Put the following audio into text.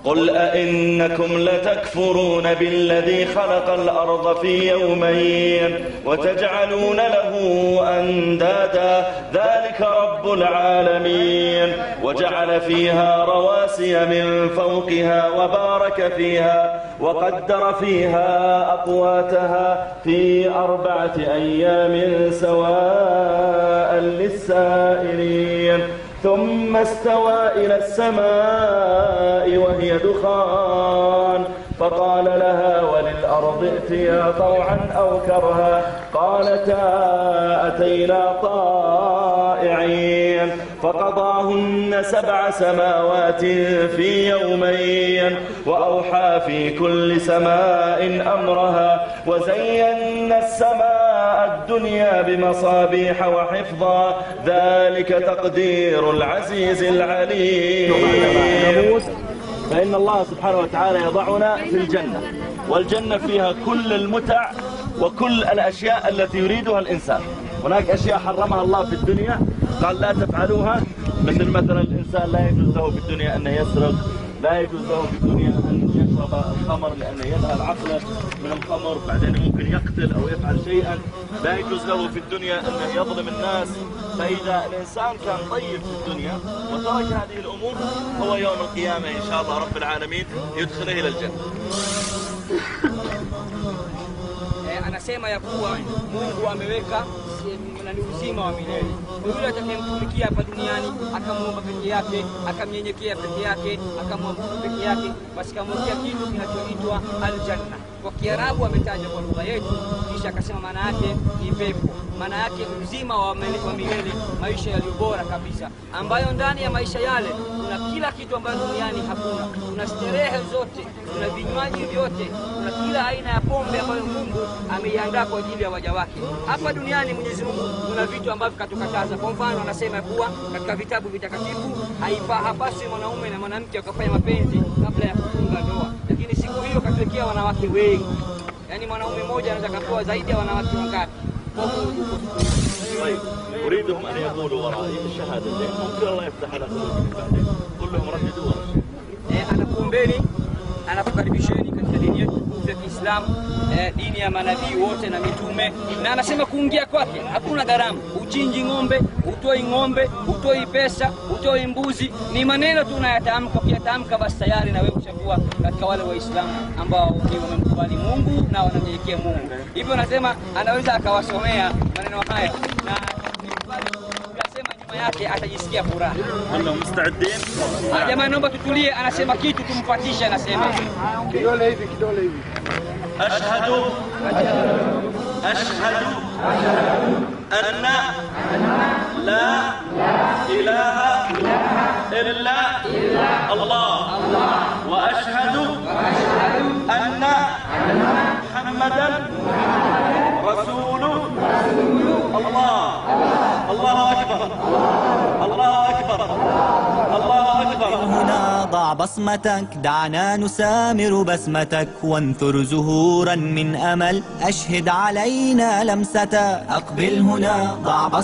قل أئنكم لتكفرون بالذي خلق الأرض في يومين وتجعلون له أندادا ذلك رب العالمين وجعل فيها رواسي من فوقها وبارك فيها وقدر فيها أقواتها في 4 أيام سواء للسائلين ثم استوى إلى السماء وهي دخان فقال لها وللأرض ائتيا طوعا أو كرها قالتا أتينا طائعين فقضاهن 7 سماوات في يومين وأوحى في كل سماء أمرها وزينا السماء الدنيا بمصابيح وحفظا ذلك تقدير العزيز العليم. فإن الله سبحانه وتعالى يضعنا في الجنة، والجنة فيها كل المتع وكل الأشياء التي يريدها الإنسان. هناك أشياء حرمها الله في الدنيا قال لا تفعلوها، مثلا الإنسان لا يجوز له في الدنيا أن يسرق، لا يجوز له في الدنيا أن يشرب الخمر لأنه يذهب عقله من الخمر، بعدين ممكن يقتل أو يفعل شيئا، لا يجوز له في الدنيا أنه يظلم الناس. فإذا الإنسان كان طيب في الدنيا وترك هذه الأمور هو يوم القيامة إن شاء الله رب العالمين يدخله إلى الجنة. Anasema ya kuwa Mungu ameweka ni uzima wa milele. Yule atakayemtumikia hapa duniani akamuomba peke yake, akamnyenyekea peke yake, akamwabudu peke yake, basi kamwekea kitu kinachoitwa aljanna. Kwa Kiarabu ametaja kwa lugha yetu, kisha akasema maana yake ni pepo. Maana yake uzima wa milele, maisha yaliyo bora kabisa, ambayo ndani ya maisha yale kuna kila kitu ambacho duniani hakuna. Kuna starehe zote, kuna vinywaji vyote, kuna kila aina ya pombe ambayo Mungu ameiandaa kwa ajili ya waja wake. Hapa duniani Mwenyezi Mungu kuna vitu ambavyo katukataza. Kwa mfano anasema kuwa katika vitabu vitakatifu hapaswi mwanaume na mwanamke wakafanya mapenzi kabla ya kufunga ndoa. Lakini siku hiyo katuwekea wanawake wengi. Yaani mwanaume mmoja anaweza kuoa zaidi ya wanawake wangapi? أريدهم أن يقولوا ورائي الشهادة ممكن الله يفتح على قلوبهم بعدين قل لهم رددوها. Anakuombeni, anakukaribisheni katika dini yetu ya Kiislamu, dini ya manabii wote na mitume, na anasema kuingia kwake hakuna gharama. Uchinji ng'ombe, ng'ombe, utoi pesa, utoi mbuzi, ni maneno tu unayatamka. Ukiyatamka basi tayari na wewe ushakuwa katika wale Waislamu ambao ni wamemkubali Mungu na wanamjekea Mungu. Hivyo anasema anaweza akawasomea maneno haya na yake atajisikia furaha. Wallahu musta'idin. Jamani naomba tutulie, anasema kitu tumpatisha, anasema kidole hivi. Ashhadu anna la ilaha illa Allah wa ashhadu anna Muhammadan rasulullah. الله أكبر الله أكبر الله أكبر. هنا ضع بصمتك، دعنا نسامر بسمتك، وانثر زهورا من أمل، أشهد علينا لمستك. أقبل هنا ضع بصمتك.